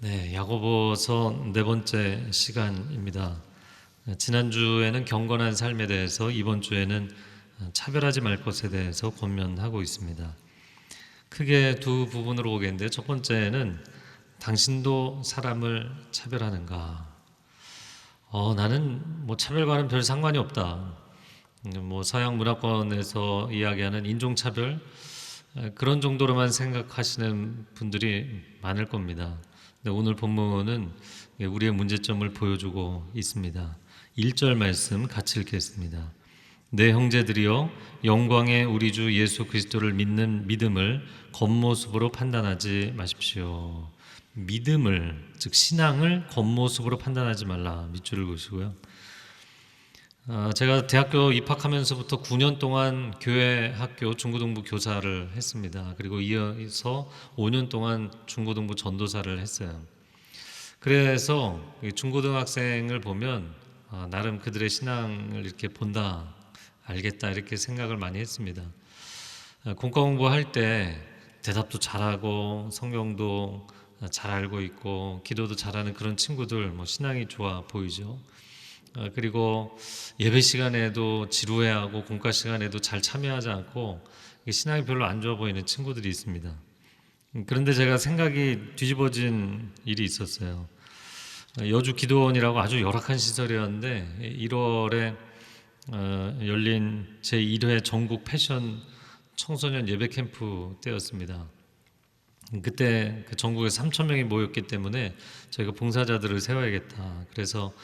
네, 야고보서 네 번째 시간입니다. 지난주에는 경건한 삶에 대해서, 이번 주에는 차별하지 말 것에 대해서 권면하고 있습니다. 크게 두 부분으로 보겠는데, 첫 번째는 당신도 사람을 차별하는가? 나는 차별과는 별 상관이 없다. 서양 문화권에서 이야기하는 인종차별, 그런 정도로만 생각하시는 분들이 많을 겁니다. 오늘 본문은 우리의 문제점을 보여주고 있습니다. 1절 말씀 같이 읽겠습니다. 내 형제들이여, 영광의 우리 주 예수 그리스도를 믿는 믿음을 겉모습으로 판단하지 마십시오. 믿음을, 즉 신앙을 겉모습으로 판단하지 말라. 밑줄을 그으시고요. 제가 대학교 입학하면서부터 9년 동안 교회 학교 중고등부 교사를 했습니다. 그리고 이어서 5년 동안 중고등부 전도사를 했어요. 그래서 중고등학생을 보면 나름 그들의 신앙을 이렇게 본다, 알겠다, 이렇게 생각을 많이 했습니다. 공과 공부할 때 대답도 잘하고 성경도 잘 알고 있고 기도도 잘하는 그런 친구들, 신앙이 좋아 보이죠. 그리고 예배 시간에도 지루해하고 공과 시간에도 잘 참여하지 않고 신앙이 별로 안 좋아 보이는 친구들이 있습니다. 그런데 제가 생각이 뒤집어진 일이 있었어요. 여주 기도원이라고 아주 열악한 시설이었는데 1월에 열린 제1회 전국 패션 청소년 예배 캠프 때였습니다. 그때 전국에 3,000명이 모였기 때문에 저희가 봉사자들을 세워야겠다. 그래서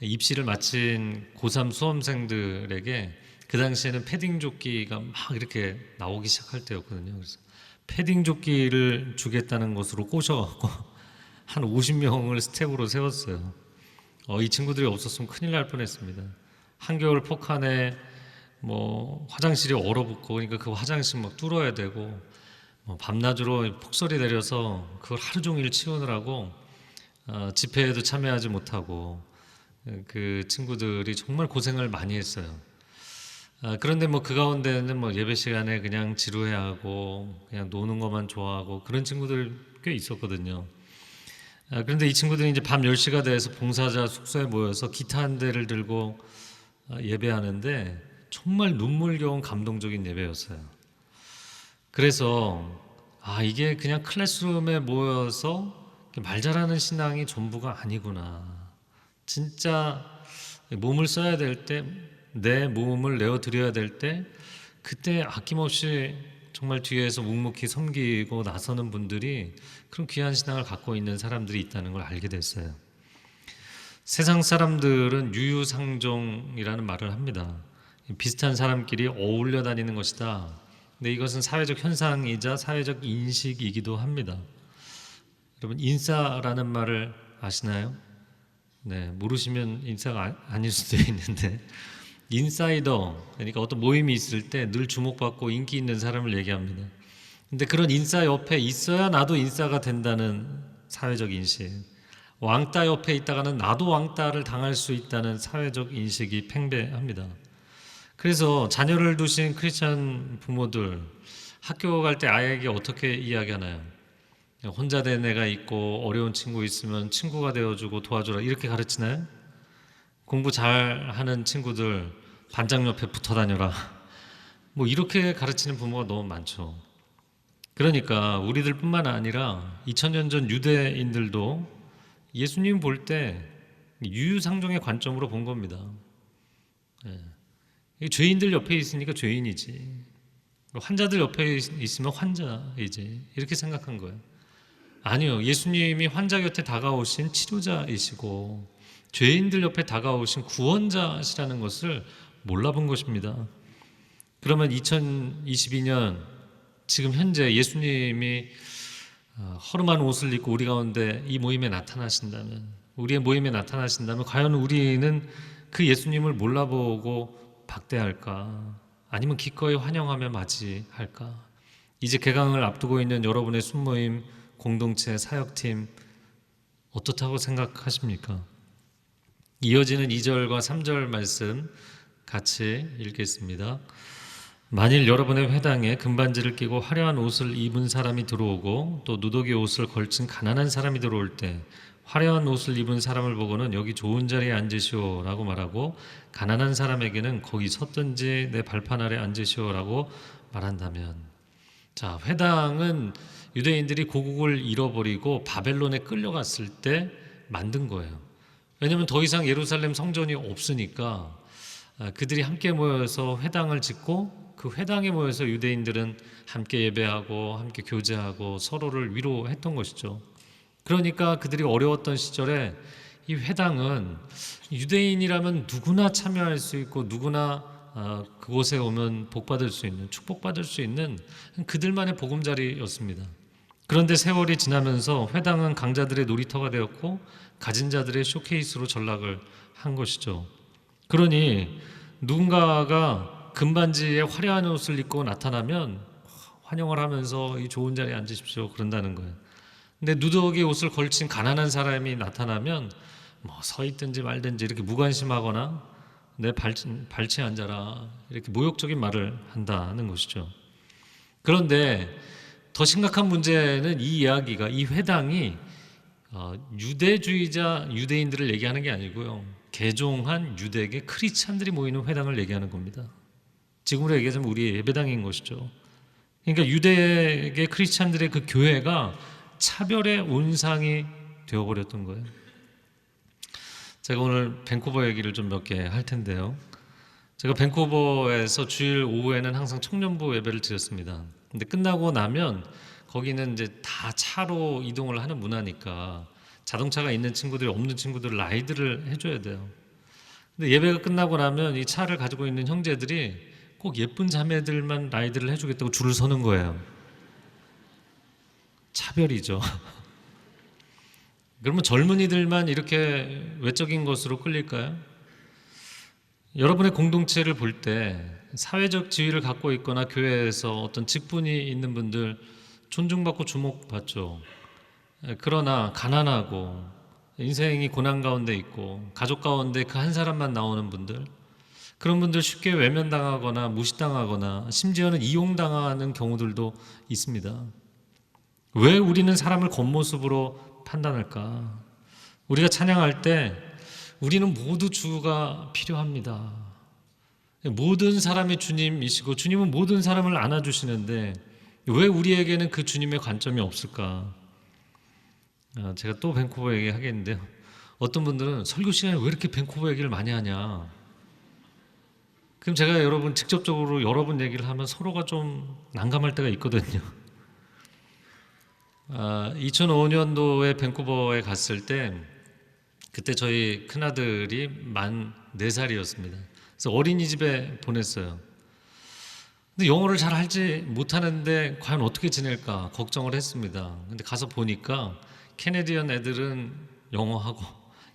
입시를 마친 고3 수험생들에게, 그 당시에는 패딩 조끼가 막 이렇게 나오기 시작할 때였거든요. 그래서 패딩 조끼를 주겠다는 것으로 꼬셔갖고 한 50명을 스텝으로 세웠어요. 이 친구들이 없었으면 큰일 날 뻔했습니다. 한겨울 폭한에 화장실이 얼어붙고, 그러니까 그 화장실 막 뚫어야 되고, 밤낮으로 폭설이 내려서 그걸 하루 종일 치우느라고 집회에도 참여하지 못하고, 그 친구들이 정말 고생을 많이 했어요. 그런데 그 가운데는 예배 시간에 그냥 지루해하고 그냥 노는 것만 좋아하고 그런 친구들 꽤 있었거든요. 그런데 이 친구들이 이제 밤 10시가 돼서 봉사자 숙소에 모여서 기타 한 대를 들고 예배하는데 정말 눈물겨운 감동적인 예배였어요. 그래서 이게 그냥 클래스룸에 모여서 말 잘하는 신앙이 전부가 아니구나. 진짜 몸을 써야 될 때, 내 몸을 내어드려야 될 때, 그때 아낌없이 정말 뒤에서 묵묵히 섬기고 나서는 분들이 그런 귀한 신앙을 갖고 있는 사람들이 있다는 걸 알게 됐어요. 세상 사람들은 유유상종이라는 말을 합니다. 비슷한 사람끼리 어울려 다니는 것이다. 근데 이것은 사회적 현상이자 사회적 인식이기도 합니다. 여러분, 인싸라는 말을 아시나요? 네, 모르시면 인싸가 아닐 수도 있는데, 인사이더, 그러니까 어떤 모임이 있을 때 늘 주목받고 인기 있는 사람을 얘기합니다. 근데 그런 인싸 옆에 있어야 나도 인싸가 된다는 사회적 인식, 왕따 옆에 있다가는 나도 왕따를 당할 수 있다는 사회적 인식이 팽배합니다. 그래서 자녀를 두신 크리스찬 부모들, 학교 갈 때 아이에게 어떻게 이야기하나요? 혼자 된 애가 있고 어려운 친구 있으면 친구가 되어주고 도와주라, 이렇게 가르치나요? 공부 잘하는 친구들 반장 옆에 붙어 다녀라, 이렇게 가르치는 부모가 너무 많죠. 그러니까 우리들 뿐만 아니라 2000년 전 유대인들도 예수님 볼 때 유유상종의 관점으로 본 겁니다. 죄인들 옆에 있으니까 죄인이지, 환자들 옆에 있으면 환자이지, 이렇게 생각한 거예요. 아니요, 예수님이 환자 곁에 다가오신 치료자이시고 죄인들 옆에 다가오신 구원자시라는 것을 몰라본 것입니다. 그러면 2022년 지금 현재 예수님이 허름한 옷을 입고 우리 가운데 이 모임에 나타나신다면, 우리의 모임에 나타나신다면 과연 우리는 그 예수님을 몰라보고 박대할까? 아니면 기꺼이 환영하며 맞이할까? 이제 개강을 앞두고 있는 여러분의 순모임, 공동체, 사역팀 어떻다고 생각하십니까? 이어지는 2절과 3절 말씀 같이 읽겠습니다. 만일 여러분의 회당에 금반지를 끼고 화려한 옷을 입은 사람이 들어오고 또 누더기 옷을 걸친 가난한 사람이 들어올 때 화려한 옷을 입은 사람을 보고는 여기 좋은 자리에 앉으시오 라고 말하고 가난한 사람에게는 거기 섰든지 내 발판 아래 앉으시오 라고 말한다면, 자, 회당은 유대인들이 고국을 잃어버리고 바벨론에 끌려갔을 때 만든 거예요. 왜냐하면 더 이상 예루살렘 성전이 없으니까 그들이 함께 모여서 회당을 짓고 그 회당에 모여서 유대인들은 함께 예배하고 함께 교제하고 서로를 위로했던 것이죠. 그러니까 그들이 어려웠던 시절에 이 회당은 유대인이라면 누구나 참여할 수 있고 누구나 그곳에 오면 복받을 수 있는, 축복받을 수 있는 그들만의 보금자리였습니다. 그런데 세월이 지나면서 회당은 강자들의 놀이터가 되었고 가진 자들의 쇼케이스로 전락을 한 것이죠. 그러니 누군가가 금반지에 화려한 옷을 입고 나타나면 환영을 하면서 이 좋은 자리에 앉으십시오 그런다는 거예요. 근데 누더기 옷을 걸친 가난한 사람이 나타나면 뭐 서 있든지 말든지 이렇게 무관심하거나 내 발치에 앉아라 이렇게 모욕적인 말을 한다는 것이죠. 그런데 더 심각한 문제는 이 이야기가, 이 회당이 유대주의자 유대인들을 얘기하는 게 아니고요, 개종한 유대계 크리스찬들이 모이는 회당을 얘기하는 겁니다. 지금으로 얘기하자면 우리의 예배당인 것이죠. 그러니까 유대계 크리스찬들의 그 교회가 차별의 온상이 되어버렸던 거예요. 제가 오늘 밴쿠버 얘기를 좀 몇 개 할 텐데요. 제가 밴쿠버에서 주일 오후에는 항상 청년부 예배를 드렸습니다. 근데 끝나고 나면 거기는 이제 다 차로 이동을 하는 문화니까 자동차가 있는 친구들이 없는 친구들 라이드를 해줘야 돼요. 근데 예배가 끝나고 나면 이 차를 가지고 있는 형제들이 꼭 예쁜 자매들만 라이드를 해주겠다고 줄을 서는 거예요. 차별이죠. 그러면 젊은이들만 이렇게 외적인 것으로 끌릴까요? 여러분의 공동체를 볼 때 사회적 지위를 갖고 있거나 교회에서 어떤 직분이 있는 분들 존중받고 주목받죠. 그러나 가난하고 인생이 고난 가운데 있고 가족 가운데 그 한 사람만 나오는 분들, 그런 분들 쉽게 외면당하거나 무시당하거나 심지어는 이용당하는 경우들도 있습니다. 왜 우리는 사람을 겉모습으로 판단할까? 우리가 찬양할 때 우리는 모두 주가 필요합니다. 모든 사람이 주님이시고 주님은 모든 사람을 안아주시는데 왜 우리에게는 그 주님의 관점이 없을까? 제가 또 밴쿠버 얘기 하겠는데요. 어떤 분들은 설교 시간에 왜 이렇게 밴쿠버 얘기를 많이 하냐? 그럼 제가 여러분 직접적으로 여러 번 얘기를 하면 서로가 좀 난감할 때가 있거든요. 2005년도에 밴쿠버에 갔을 때 그때 저희 큰아들이 만 4살이었습니다. 그래서 어린이집에 보냈어요. 근데 영어를 잘 알지 못하는데 과연 어떻게 지낼까 걱정을 했습니다. 근데 가서 보니까 캐네디언 애들은 영어하고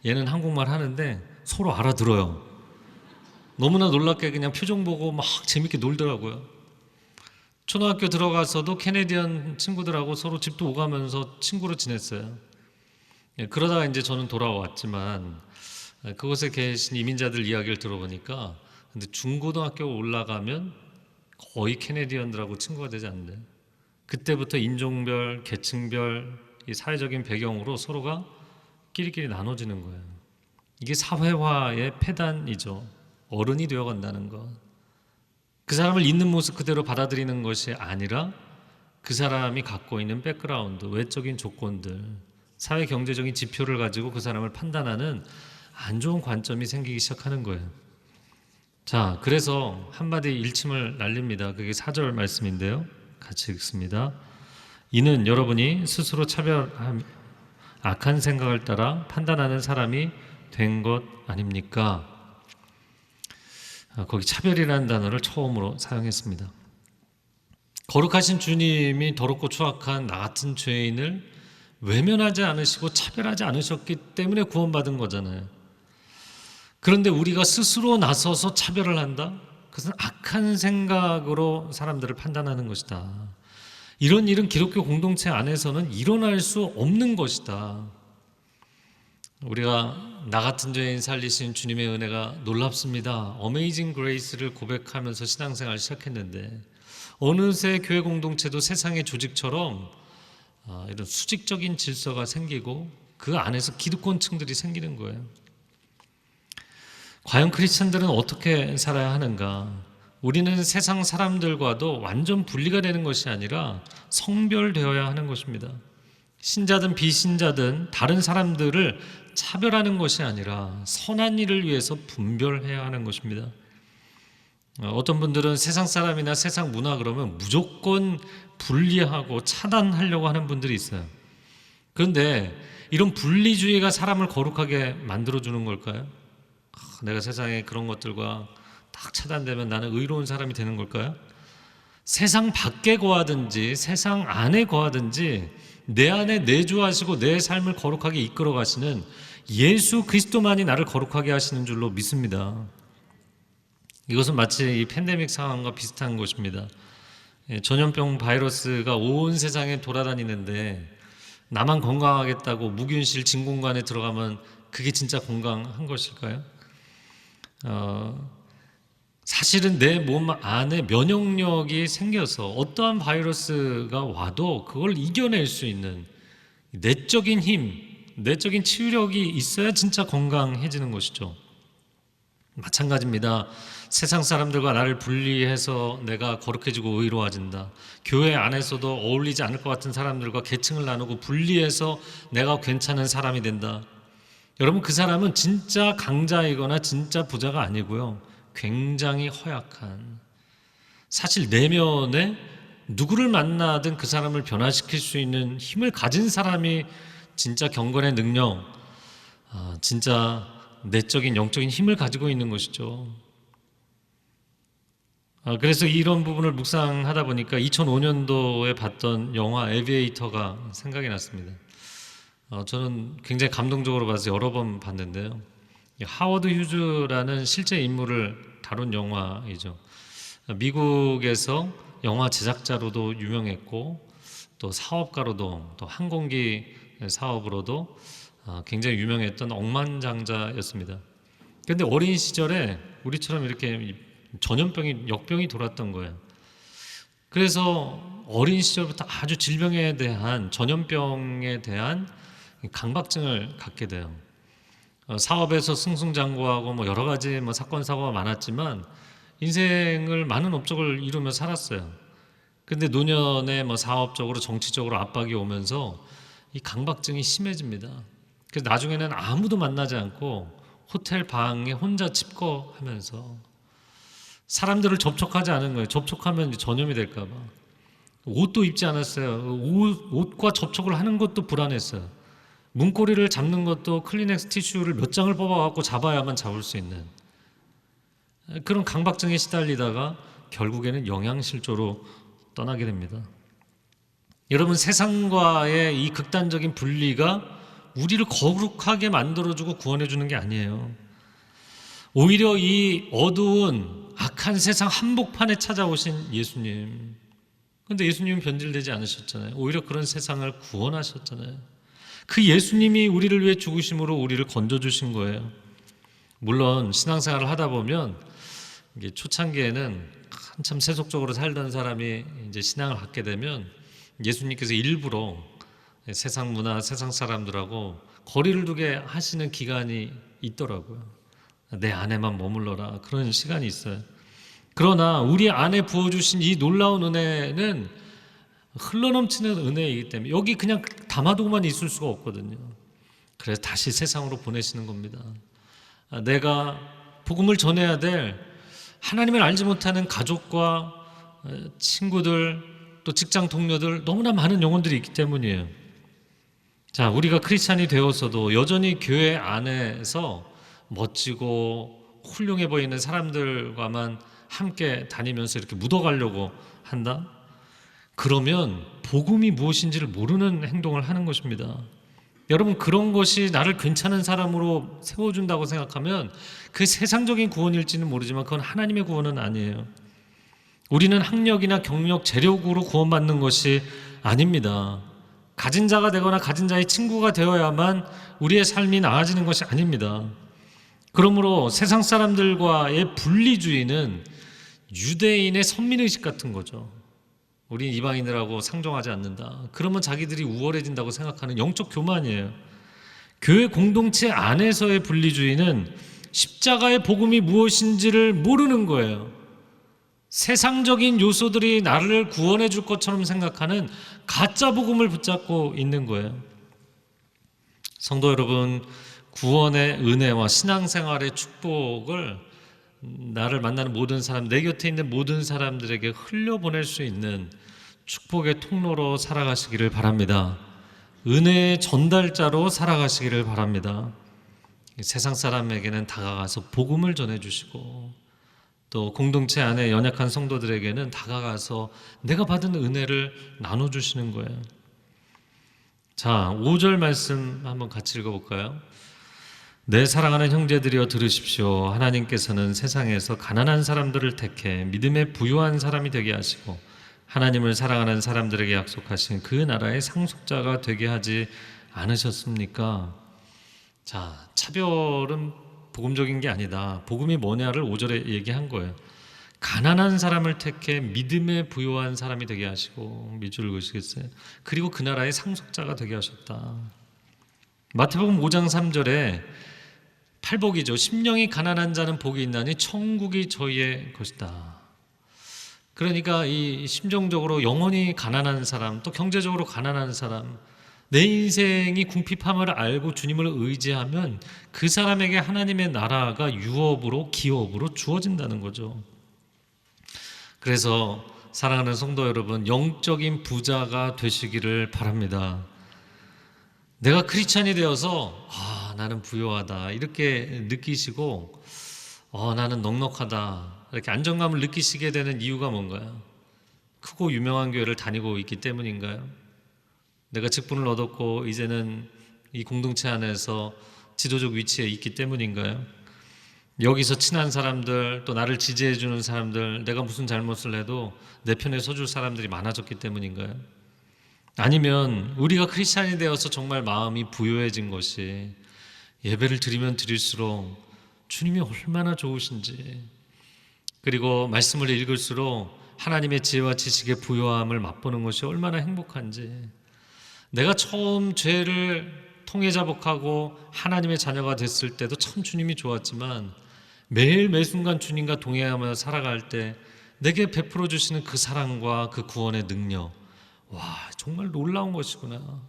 얘는 한국말 하는데 서로 알아들어요. 너무나 놀랍게 그냥 표정 보고 막 재밌게 놀더라고요. 초등학교 들어가서도 캐네디언 친구들하고 서로 집도 오가면서 친구로 지냈어요. 그러다가 이제 저는 돌아왔지만 그곳에 계신 이민자들 이야기를 들어보니까 근데 중고등학교 올라가면 거의 캐네디언들하고 친구가 되지 않는데 그때부터 인종별, 계층별, 이 사회적인 배경으로 서로가 끼리끼리 나눠지는 거예요. 이게 사회화의 폐단이죠. 어른이 되어간다는 것. 그 사람을 있는 모습 그대로 받아들이는 것이 아니라 그 사람이 갖고 있는 백그라운드, 외적인 조건들, 사회 경제적인 지표를 가지고 그 사람을 판단하는 안 좋은 관점이 생기기 시작하는 거예요. 자, 그래서 한마디 일침을 날립니다. 그게 4절 말씀인데요. 같이 읽습니다. 이는 여러분이 스스로 차별함, 악한 생각을 따라 판단하는 사람이 된 것 아닙니까? 거기 차별이라는 단어를 처음으로 사용했습니다. 거룩하신 주님이 더럽고 추악한 나 같은 죄인을 외면하지 않으시고 차별하지 않으셨기 때문에 구원받은 거잖아요. 그런데 우리가 스스로 나서서 차별을 한다? 그것은 악한 생각으로 사람들을 판단하는 것이다. 이런 일은 기독교 공동체 안에서는 일어날 수 없는 것이다. 우리가 나 같은 죄인 살리신 주님의 은혜가 놀랍습니다. 어메이징 그레이스를 고백하면서 신앙생활을 시작했는데 어느새 교회 공동체도 세상의 조직처럼 이런 수직적인 질서가 생기고 그 안에서 기득권층들이 생기는 거예요. 과연 크리스천들은 어떻게 살아야 하는가? 우리는 세상 사람들과도 완전 분리가 되는 것이 아니라 성별되어야 하는 것입니다. 신자든 비신자든 다른 사람들을 차별하는 것이 아니라 선한 일을 위해서 분별해야 하는 것입니다. 어떤 분들은 세상 사람이나 세상 문화 그러면 무조건 분리하고 차단하려고 하는 분들이 있어요. 그런데 이런 분리주의가 사람을 거룩하게 만들어주는 걸까요? 내가 세상에 그런 것들과 딱 차단되면 나는 의로운 사람이 되는 걸까요? 세상 밖에 거하든지 세상 안에 거하든지 내 안에 내주하시고 내 삶을 거룩하게 이끌어 가시는 예수 그리스도만이 나를 거룩하게 하시는 줄로 믿습니다. 이것은 마치 이 팬데믹 상황과 비슷한 것입니다. 전염병 바이러스가 온 세상에 돌아다니는데 나만 건강하겠다고 무균실 진공관에 들어가면 그게 진짜 건강한 것일까요? 사실은 내 몸 안에 면역력이 생겨서 어떠한 바이러스가 와도 그걸 이겨낼 수 있는 내적인 힘, 내적인 치유력이 있어야 진짜 건강해지는 것이죠. 마찬가지입니다. 세상 사람들과 나를 분리해서 내가 거룩해지고 의로워진다. 교회 안에서도 어울리지 않을 것 같은 사람들과 계층을 나누고 분리해서 내가 괜찮은 사람이 된다. 여러분, 그 사람은 진짜 강자이거나 진짜 부자가 아니고요, 굉장히 허약한, 사실 내면에 누구를 만나든 그 사람을 변화시킬 수 있는 힘을 가진 사람이 진짜 경건의 능력, 진짜 내적인 영적인 힘을 가지고 있는 것이죠. 그래서 이런 부분을 묵상하다 보니까 2005년도에 봤던 영화 에비에이터가 생각이 났습니다. 저는 굉장히 감동적으로 봐서 여러 번 봤는데요. 하워드 휴즈라는 실제 인물을 다룬 영화이죠. 미국에서 영화 제작자로도 유명했고 또 사업가로도, 또 항공기 사업으로도 굉장히 유명했던 억만장자였습니다. 그런데 어린 시절에 우리처럼 이렇게 전염병이, 역병이 돌았던 거예요. 그래서 어린 시절부터 아주 질병에 대한, 전염병에 대한 강박증을 갖게 돼요. 사업에서 승승장구하고 뭐 여러 가지 사건 사고가 많았지만 인생을 많은 업적을 이루며 살았어요. 근데 노년에 사업적으로 정치적으로 압박이 오면서 이 강박증이 심해집니다. 그래서 나중에는 아무도 만나지 않고 호텔 방에 혼자 칩거하면서 사람들을 접촉하지 않은 거예요. 접촉하면 전염이 될까 봐. 옷도 입지 않았어요. 옷과 접촉을 하는 것도 불안했어요. 문고리를 잡는 것도 클리넥스 티슈를 몇 장을 뽑아갖고 잡아야만 잡을 수 있는 그런 강박증에 시달리다가 결국에는 영양실조로 떠나게 됩니다. 여러분, 세상과의 이 극단적인 분리가 우리를 거룩하게 만들어주고 구원해주는 게 아니에요. 오히려 이 어두운 악한 세상 한복판에 찾아오신 예수님, 그런데 예수님은 변질되지 않으셨잖아요. 오히려 그런 세상을 구원하셨잖아요. 그 예수님이 우리를 위해 죽으심으로 우리를 건져주신 거예요. 물론 신앙생활을 하다 보면 이게 초창기에는 한참 세속적으로 살던 사람이 이제 신앙을 갖게 되면 예수님께서 일부러 세상 문화, 세상 사람들하고 거리를 두게 하시는 기간이 있더라고요. 내 안에만 머물러라, 그런 시간이 있어요. 그러나 우리 안에 부어주신 이 놀라운 은혜는 흘러넘치는 은혜이기 때문에 여기 그냥 담아두고만 있을 수가 없거든요. 그래서 다시 세상으로 보내시는 겁니다. 내가 복음을 전해야 될 하나님을 알지 못하는 가족과 친구들, 또 직장 동료들, 너무나 많은 영혼들이 있기 때문이에요. 자, 우리가 크리스찬이 되어서도 여전히 교회 안에서 멋지고 훌륭해 보이는 사람들과만 함께 다니면서 이렇게 묻어가려고 한다? 그러면 복음이 무엇인지를 모르는 행동을 하는 것입니다. 여러분, 그런 것이 나를 괜찮은 사람으로 세워준다고 생각하면 그 세상적인 구원일지는 모르지만 그건 하나님의 구원은 아니에요. 우리는 학력이나 경력, 재력으로 구원받는 것이 아닙니다. 가진 자가 되거나 가진 자의 친구가 되어야만 우리의 삶이 나아지는 것이 아닙니다. 그러므로 세상 사람들과의 분리주의는 유대인의 선민의식 같은 거죠. 우린 이방인들하고 상종하지 않는다. 그러면 자기들이 우월해진다고 생각하는 영적 교만이에요. 교회 공동체 안에서의 분리주의는 십자가의 복음이 무엇인지를 모르는 거예요. 세상적인 요소들이 나를 구원해 줄 것처럼 생각하는 가짜 복음을 붙잡고 있는 거예요. 성도 여러분, 구원의 은혜와 신앙생활의 축복을 나를 만나는 모든 사람, 내 곁에 있는 모든 사람들에게 흘려보낼 수 있는 축복의 통로로 살아가시기를 바랍니다. 은혜의 전달자로 살아가시기를 바랍니다. 세상 사람에게는 다가가서 복음을 전해주시고 또 공동체 안에 연약한 성도들에게는 다가가서 내가 받은 은혜를 나눠주시는 거예요. 자, 5절 말씀 한번 같이 읽어볼까요? 내 사랑하는 형제들이여 들으십시오. 하나님께서는 세상에서 가난한 사람들을 택해 믿음에 부유한 사람이 되게 하시고 하나님을 사랑하는 사람들에게 약속하신 그 나라의 상속자가 되게 하지 않으셨습니까? 자, 차별은 복음적인 게 아니다. 복음이 뭐냐를 5절에 얘기한 거예요. 가난한 사람을 택해 믿음에 부유한 사람이 되게 하시고, 밑줄 그으시겠어요? 그리고 그 나라의 상속자가 되게 하셨다. 마태복음 5장 3절에 팔복이죠. 심령이 가난한 자는 복이 있나니 천국이 저희의 것이다. 그러니까 이 심정적으로 영혼이 가난한 사람, 또 경제적으로 가난한 사람, 내 인생이 궁핍함을 알고 주님을 의지하면 그 사람에게 하나님의 나라가 유업으로, 기업으로 주어진다는 거죠. 그래서 사랑하는 성도 여러분, 영적인 부자가 되시기를 바랍니다. 내가 크리스찬이 되어서 나는 부유하다 이렇게 느끼시고 나는 넉넉하다 이렇게 안정감을 느끼시게 되는 이유가 뭔가요? 크고 유명한 교회를 다니고 있기 때문인가요? 내가 직분을 얻었고 이제는 이 공동체 안에서 지도적 위치에 있기 때문인가요? 여기서 친한 사람들, 또 나를 지지해 주는 사람들, 내가 무슨 잘못을 해도 내 편에 서줄 사람들이 많아졌기 때문인가요? 아니면 우리가 크리스찬이 되어서 정말 마음이 부유해진 것이 예배를 드리면 드릴수록 주님이 얼마나 좋으신지, 그리고 말씀을 읽을수록 하나님의 지혜와 지식의 부요함을 맛보는 것이 얼마나 행복한지, 내가 처음 죄를 통해 자복하고 하나님의 자녀가 됐을 때도 참 주님이 좋았지만 매일 매순간 주님과 동행하며 살아갈 때 내게 베풀어 주시는 그 사랑과 그 구원의 능력, 정말 놀라운 것이구나.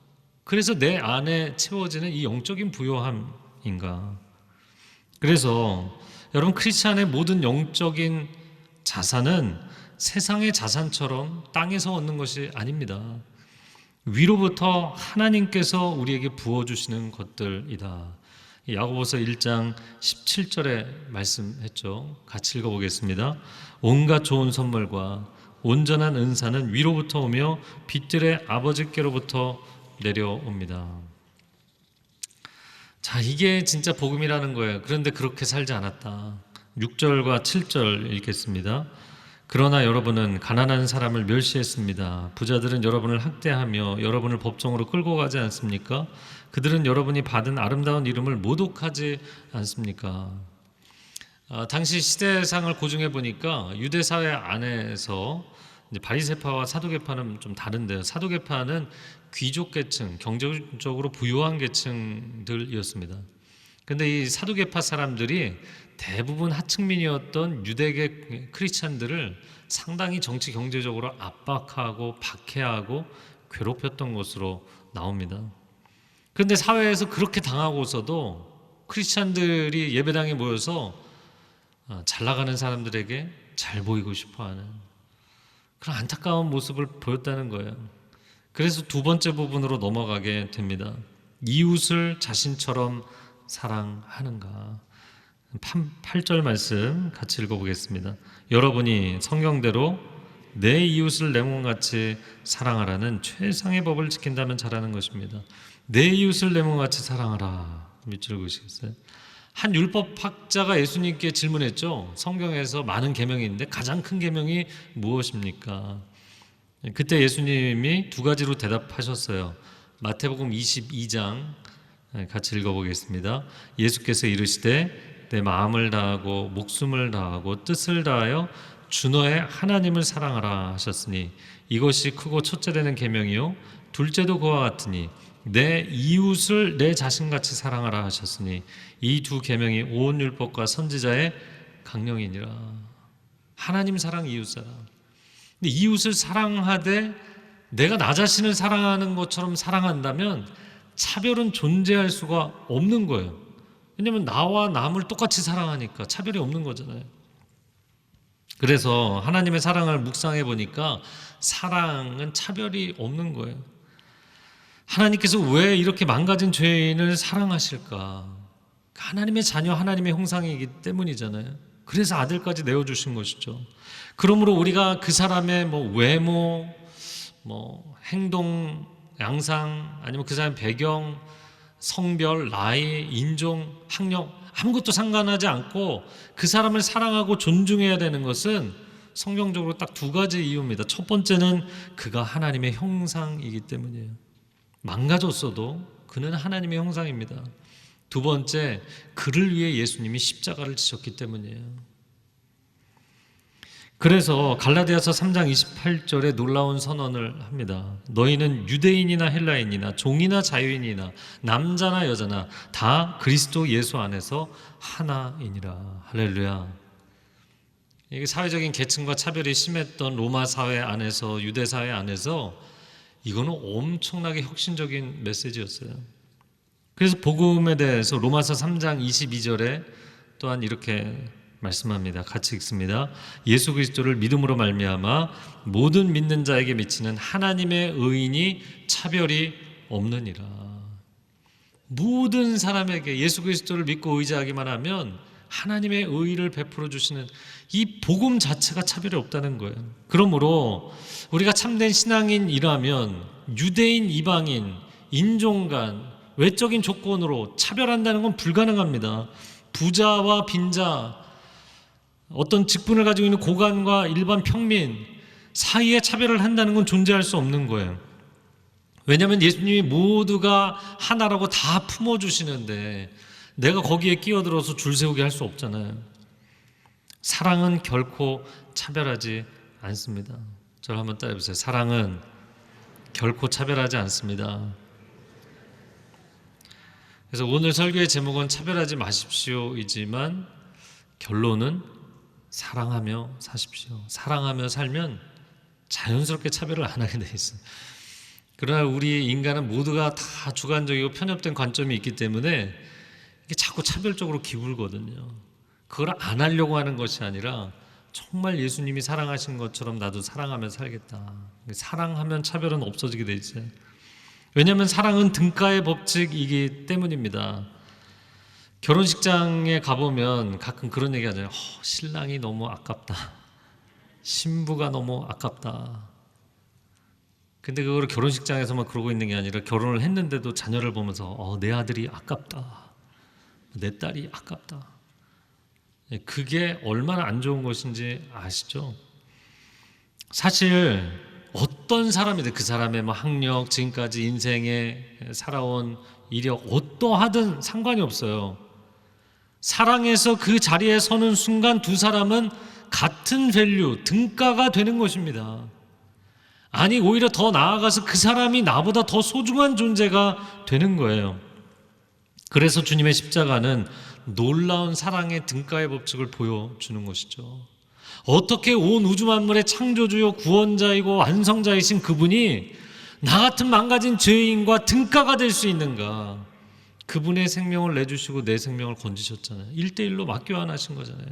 그래서 내 안에 채워지는 이 영적인 부요함인가. 그래서 여러분, 크리스찬의 모든 영적인 자산은 세상의 자산처럼 땅에서 얻는 것이 아닙니다. 위로부터 하나님께서 우리에게 부어주시는 것들이다. 야고보서 1장 17절에 말씀했죠. 같이 읽어보겠습니다. 온갖 좋은 선물과 온전한 은사는 위로부터 오며 빛들의 아버지께로부터 내려옵니다. 자, 이게 진짜 복음이라는 거예요. 그런데 그렇게 살지 않았다. 6절과 7절 읽겠습니다. 그러나 여러분은 가난한 사람을 멸시했습니다. 부자들은 여러분을 학대하며 여러분을 법정으로 끌고 가지 않습니까? 그들은 여러분이 받은 아름다운 이름을 모독하지 않습니까? 당시 시대상을 고증해 보니까 유대 사회 안에서 이제 바리새파와 사두개파는 좀 다른데요. 사두개파는 귀족 계층, 경제적으로 부유한 계층들이었습니다. 그런데 이 사두개파 사람들이 대부분 하층민이었던 유대계 크리스찬들을 상당히 정치 경제적으로 압박하고 박해하고 괴롭혔던 것으로 나옵니다. 그런데 사회에서 그렇게 당하고서도 크리스찬들이 예배당에 모여서 잘 나가는 사람들에게 잘 보이고 싶어하는 그런 안타까운 모습을 보였다는 거예요. 그래서 두 번째 부분으로 넘어가게 됩니다. 이웃을 자신처럼 사랑하는가. 8절 말씀 같이 읽어보겠습니다. 여러분이 성경대로 내 이웃을 내 몸같이 사랑하라는 최상의 법을 지킨다면 잘하는 것입니다. 내 이웃을 내 몸같이 사랑하라. 밑줄 그으시겠어요? 한 율법학자가 예수님께 질문했죠. 성경에서 많은 계명이 있는데 가장 큰 계명이 무엇입니까? 그때 예수님이 두 가지로 대답하셨어요. 마태복음 22장 같이 읽어보겠습니다. 예수께서 이르시되 내 마음을 다하고 목숨을 다하고 뜻을 다하여 주 너의 하나님을 사랑하라 하셨으니 이것이 크고 첫째 되는 계명이요 둘째도 그와 같으니 내 이웃을 내 자신같이 사랑하라 하셨으니 이 두 계명이 온 율법과 선지자의 강령이니라. 하나님 사랑, 이웃 사랑. 근데 이웃을 사랑하되 내가 나 자신을 사랑하는 것처럼 사랑한다면 차별은 존재할 수가 없는 거예요. 왜냐하면 나와 남을 똑같이 사랑하니까 차별이 없는 거잖아요. 그래서 하나님의 사랑을 묵상해 보니까 사랑은 차별이 없는 거예요. 하나님께서 왜 이렇게 망가진 죄인을 사랑하실까? 하나님의 자녀, 하나님의 형상이기 때문이잖아요. 그래서 아들까지 내어주신 것이죠. 그러므로 우리가 그 사람의 외모, 행동, 양상, 아니면 그 사람의 배경, 성별, 나이, 인종, 학력 아무것도 상관하지 않고 그 사람을 사랑하고 존중해야 되는 것은 성경적으로 딱 두 가지 이유입니다. 첫 번째는 그가 하나님의 형상이기 때문이에요. 망가졌어도 그는 하나님의 형상입니다. 두 번째, 그를 위해 예수님이 십자가를 지셨기 때문이에요. 그래서 갈라디아서 3장 28절에 놀라운 선언을 합니다. 너희는 유대인이나 헬라인이나 종이나 자유인이나 남자나 여자나 다 그리스도 예수 안에서 하나이니라. 할렐루야. 이게 사회적인 계층과 차별이 심했던 로마 사회 안에서, 유대 사회 안에서 이거는 엄청나게 혁신적인 메시지였어요. 그래서 복음에 대해서 로마서 3장 22절에 또한 이렇게 말씀합니다. 같이 읽습니다. 예수 그리스도를 믿음으로 말미암아 모든 믿는 자에게 미치는 하나님의 의인이 차별이 없느니라. 모든 사람에게 예수 그리스도를 믿고 의지하기만 하면 하나님의 의의를 베풀어 주시는 이 복음 자체가 차별이 없다는 거예요. 그러므로 우리가 참된 신앙인이라면 유대인, 이방인, 인종 간, 외적인 조건으로 차별한다는 건 불가능합니다. 부자와 빈자, 어떤 직분을 가지고 있는 고관과 일반 평민 사이에 차별을 한다는 건 존재할 수 없는 거예요. 왜냐하면 예수님이 모두가 하나라고 다 품어주시는데 내가 거기에 끼어들어서 줄 세우게 할 수 없잖아요. 사랑은 결코 차별하지 않습니다. 저를 한번 따라해보세요. 사랑은 결코 차별하지 않습니다. 그래서 오늘 설교의 제목은 차별하지 마십시오이지만 결론은 사랑하며 사십시오. 사랑하며 살면 자연스럽게 차별을 안 하게 돼 있어요. 그러나 우리 인간은 모두가 다 주관적이고 편협된 관점이 있기 때문에 이게 자꾸 차별적으로 기울거든요. 그걸 안 하려고 하는 것이 아니라 정말 예수님이 사랑하신 것처럼 나도 사랑하며 살겠다. 사랑하면 차별은 없어지게 돼 있어요. 왜냐하면 사랑은 등가의 법칙이기 때문입니다. 결혼식장에 가보면 가끔 그런 얘기 하잖아요. 신랑이 너무 아깝다. 신부가 너무 아깝다. 근데 그걸 결혼식장에서만 그러고 있는 게 아니라 결혼을 했는데도 자녀를 보면서 내 아들이 아깝다. 내 딸이 아깝다. 그게 얼마나 안 좋은 것인지 아시죠? 사실 어떤 사람이든 그 사람의 학력, 지금까지 인생에 살아온 이력 어떠하든 상관이 없어요. 사랑해서 그 자리에 서는 순간 두 사람은 같은 밸류, 등가가 되는 것입니다. 아니 오히려 더 나아가서 그 사람이 나보다 더 소중한 존재가 되는 거예요. 그래서 주님의 십자가는 놀라운 사랑의 등가의 법칙을 보여주는 것이죠. 어떻게 온 우주 만물의 창조주요 구원자이고 완성자이신 그분이 나 같은 망가진 죄인과 등가가 될 수 있는가? 그분의 생명을 내주시고 내 생명을 건지셨잖아요. 1대1로 맞교환하신 거잖아요.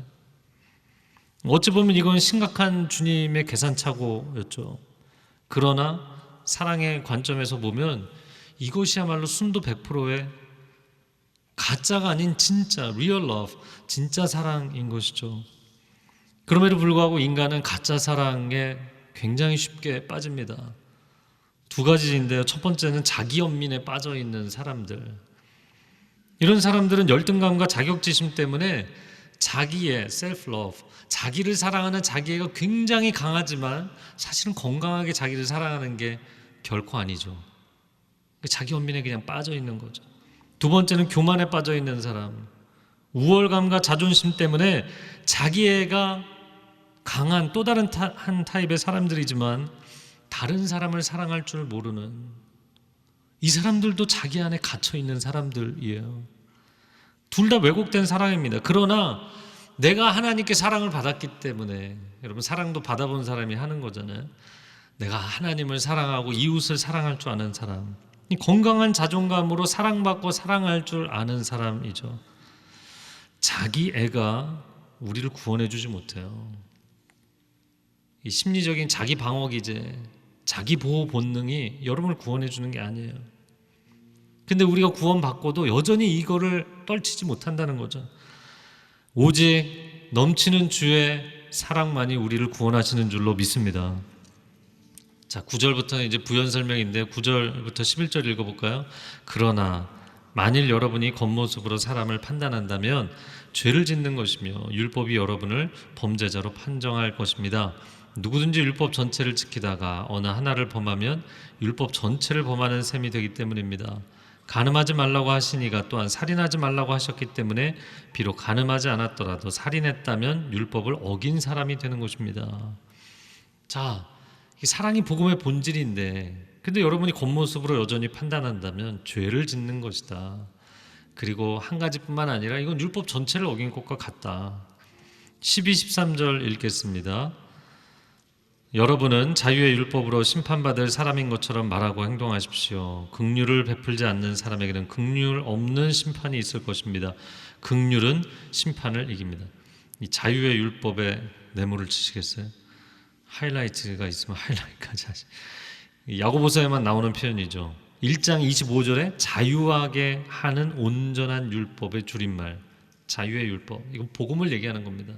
어찌 보면 이건 심각한 주님의 계산착오였죠. 그러나 사랑의 관점에서 보면 이것이야말로 순도 100%의 가짜가 아닌 진짜 real love, 진짜 사랑인 것이죠. 그럼에도 불구하고 인간은 가짜 사랑에 굉장히 쉽게 빠집니다. 두 가지인데요. 첫 번째는 자기 연민에 빠져 있는 사람들. 이런 사람들은 열등감과 자격지심 때문에 자기의 self-love, 자기를 사랑하는 자기애가 굉장히 강하지만 사실은 건강하게 자기를 사랑하는 게 결코 아니죠. 자기 연민에 그냥 빠져 있는 거죠. 두 번째는 교만에 빠져 있는 사람. 우월감과 자존심 때문에 자기애가 강한 또 다른 한 타입의 사람들이지만 다른 사람을 사랑할 줄 모르는, 이 사람들도 자기 안에 갇혀 있는 사람들이에요. 둘 다 왜곡된 사랑입니다. 그러나 내가 하나님께 사랑을 받았기 때문에, 여러분 사랑도 받아본 사람이 하는 거잖아요. 내가 하나님을 사랑하고 이웃을 사랑할 줄 아는 사람, 이 건강한 자존감으로 사랑받고 사랑할 줄 아는 사람이죠. 자기 애가 우리를 구원해 주지 못해요. 이 심리적인 자기 방어 기제, 자기 보호 본능이 여러분을 구원해 주는 게 아니에요. 근데 우리가 구원받고도 여전히 이거를 떨치지 못한다는 거죠. 오직 넘치는 주의 사랑만이 우리를 구원하시는 줄로 믿습니다. 자, 9절부터는 이제 부연 설명인데 9절부터 11절 읽어볼까요? 그러나 만일 여러분이 겉모습으로 사람을 판단한다면 죄를 짓는 것이며 율법이 여러분을 범죄자로 판정할 것입니다. 누구든지 율법 전체를 지키다가 어느 하나를 범하면 율법 전체를 범하는 셈이 되기 때문입니다. 간음하지 말라고 하시니가 또한 살인하지 말라고 하셨기 때문에 비록 간음하지 않았더라도 살인했다면 율법을 어긴 사람이 되는 것입니다. 자, 사랑이 복음의 본질인데, 근데 여러분이 겉모습으로 여전히 판단한다면 죄를 짓는 것이다. 그리고 한 가지뿐만 아니라 이건 율법 전체를 어긴 것과 같다. 12, 13절 읽겠습니다. 여러분은 자유의 율법으로 심판받을 사람인 것처럼 말하고 행동하십시오. 긍휼을 베풀지 않는 사람에게는 긍휼 없는 심판이 있을 것입니다. 긍휼은 심판을 이깁니다. 이 자유의 율법에 네모를 치시겠어요? 하이라이트가 있으면 하이라이트까지 하시. 야고보서에만 나오는 표현이죠. 1장 25절에 자유하게 하는 온전한 율법의 줄임말, 자유의 율법. 이거 복음을 얘기하는 겁니다.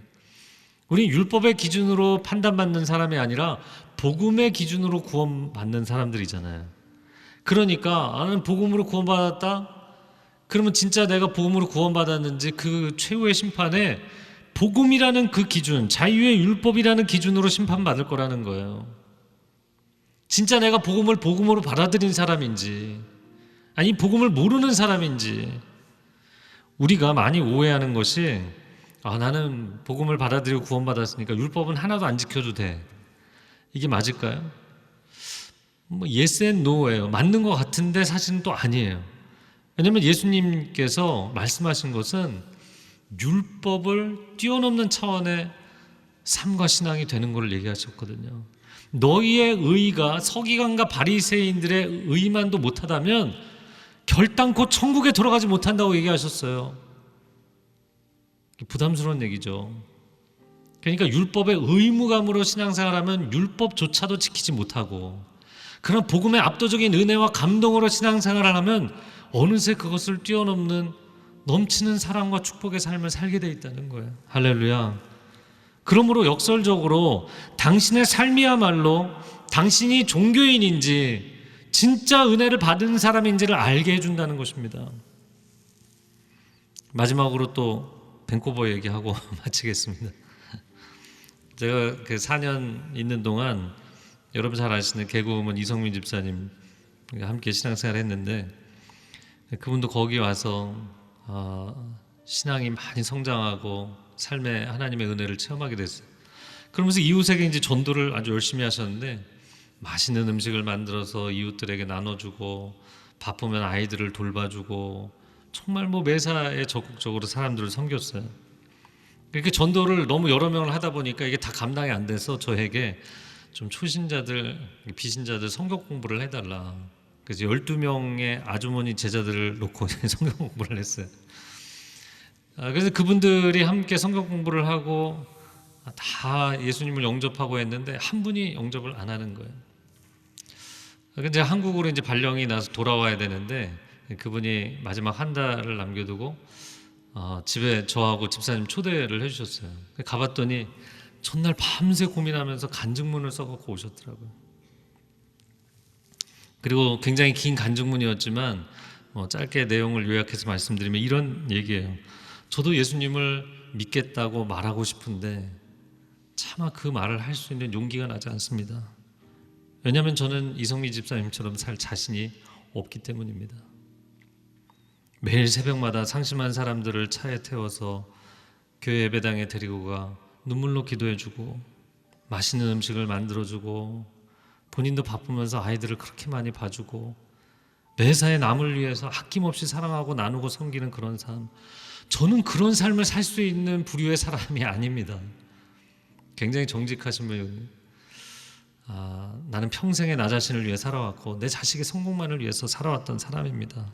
우리 율법의 기준으로 판단받는 사람이 아니라 복음의 기준으로 구원받는 사람들이잖아요. 그러니까 나는 복음으로 구원받았다? 그러면 진짜 내가 복음으로 구원받았는지 그 최후의 심판에 복음이라는 그 기준, 자유의 율법이라는 기준으로 심판받을 거라는 거예요. 진짜 내가 복음을 복음으로 받아들인 사람인지, 아니 복음을 모르는 사람인지. 우리가 많이 오해하는 것이 나는 복음을 받아들이고 구원받았으니까 율법은 하나도 안 지켜도 돼. 이게 맞을까요? yes and no예요. 맞는 것 같은데 사실은 또 아니에요. 왜냐하면 예수님께서 말씀하신 것은 율법을 뛰어넘는 차원의 삶과 신앙이 되는 것을 얘기하셨거든요. 너희의 의가 서기관과 바리새인들의 의만도 못하다면 결단코 천국에 들어가지 못한다고 얘기하셨어요. 부담스러운 얘기죠. 그러니까 율법의 의무감으로 신앙생활하면 율법조차도 지키지 못하고, 그런 복음의 압도적인 은혜와 감동으로 신앙생활을 하면 어느새 그것을 뛰어넘는 넘치는 사랑과 축복의 삶을 살게 돼 있다는 거예요. 할렐루야. 그러므로 역설적으로 당신의 삶이야말로 당신이 종교인인지 진짜 은혜를 받은 사람인지를 알게 해준다는 것입니다. 마지막으로 또 밴쿠버 얘기하고 마치겠습니다. 제가 그 4년 있는 동안 여러분 잘 아시는 개그우먼 이성민 집사님 함께 신앙생활을 했는데, 그분도 거기 와서 신앙이 많이 성장하고 삶에 하나님의 은혜를 체험하게 됐어요. 그러면서 이웃에게 이제 전도를 아주 열심히 하셨는데, 맛있는 음식을 만들어서 이웃들에게 나눠주고 바쁘면 아이들을 돌봐주고 정말 매사에 적극적으로 사람들을 섬겼어요. 그렇게 전도를 너무 여러 명을 하다 보니까 이게 다 감당이 안 돼서 저에게 좀 초신자들, 비신자들 성경 공부를 해달라. 그래서 12명의 아주머니 제자들을 놓고 성경 공부를 했어요. 그래서 그분들이 함께 성경 공부를 하고 다 예수님을 영접하고 했는데 한 분이 영접을 안 하는 거예요. 근데 한국으로 이제 발령이 나서 돌아와야 되는데 그분이 마지막 한 달을 남겨두고 집에 저하고 집사님 초대를 해주셨어요. 가봤더니 전날 밤새 고민하면서 간증문을 써갖고 오셨더라고요. 그리고 굉장히 긴 간증문이었지만 짧게 내용을 요약해서 말씀드리면 이런 얘기예요. 저도 예수님을 믿겠다고 말하고 싶은데 차마 그 말을 할 수 있는 용기가 나지 않습니다. 왜냐하면 저는 이성미 집사님처럼 살 자신이 없기 때문입니다. 매일 새벽마다 상심한 사람들을 차에 태워서 교회 예배당에 데리고 가 눈물로 기도해주고 맛있는 음식을 만들어주고 본인도 바쁘면서 아이들을 그렇게 많이 봐주고 매사에 남을 위해서 아낌없이 사랑하고 나누고 섬기는 그런 삶, 저는 그런 삶을 살 수 있는 부류의 사람이 아닙니다. 굉장히 정직하신 분이 나는 평생에 나 자신을 위해 살아왔고 내 자식의 성공만을 위해서 살아왔던 사람입니다.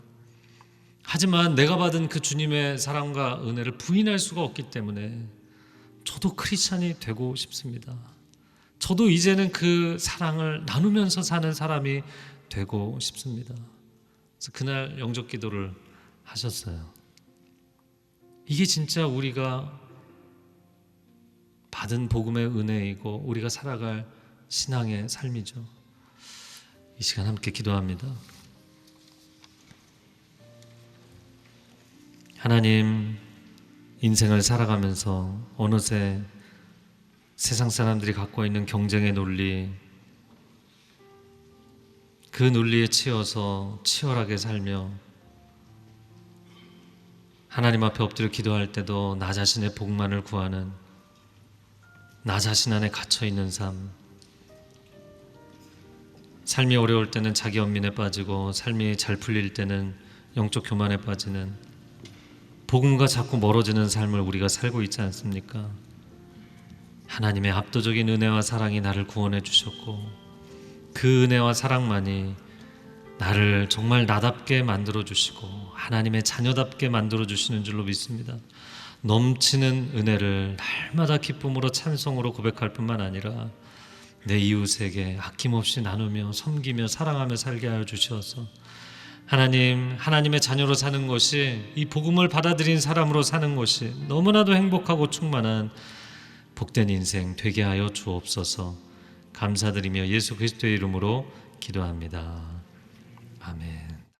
하지만 내가 받은 그 주님의 사랑과 은혜를 부인할 수가 없기 때문에 저도 크리스찬이 되고 싶습니다. 저도 이제는 그 사랑을 나누면서 사는 사람이 되고 싶습니다. 그래서 그날 영접 기도를 하셨어요. 이게 진짜 우리가 받은 복음의 은혜이고 우리가 살아갈 신앙의 삶이죠. 이 시간 함께 기도합니다. 하나님, 인생을 살아가면서 어느새 세상 사람들이 갖고 있는 경쟁의 논리, 그 논리에 치여서 치열하게 살며 하나님 앞에 엎드려 기도할 때도 나 자신의 복만을 구하는, 나 자신 안에 갇혀있는 삶, 삶이 어려울 때는 자기 연민에 빠지고 삶이 잘 풀릴 때는 영적 교만에 빠지는, 복음과 자꾸 멀어지는 삶을 우리가 살고 있지 않습니까? 하나님의 압도적인 은혜와 사랑이 나를 구원해 주셨고 그 은혜와 사랑만이 나를 정말 나답게 만들어 주시고 하나님의 자녀답게 만들어 주시는 줄로 믿습니다. 넘치는 은혜를 날마다 기쁨으로 찬송으로 고백할 뿐만 아니라 내 이웃에게 아낌없이 나누며 섬기며 사랑하며 살게 하여 주시어서 하나님, 하나님의 자녀로 사는 것이, 이 복음을 받아들인 사람으로 사는 것이 너무나도 행복하고 충만한 복된 인생 되게 하여 주옵소서. 감사드리며 예수 그리스도의 이름으로 기도합니다. 아멘.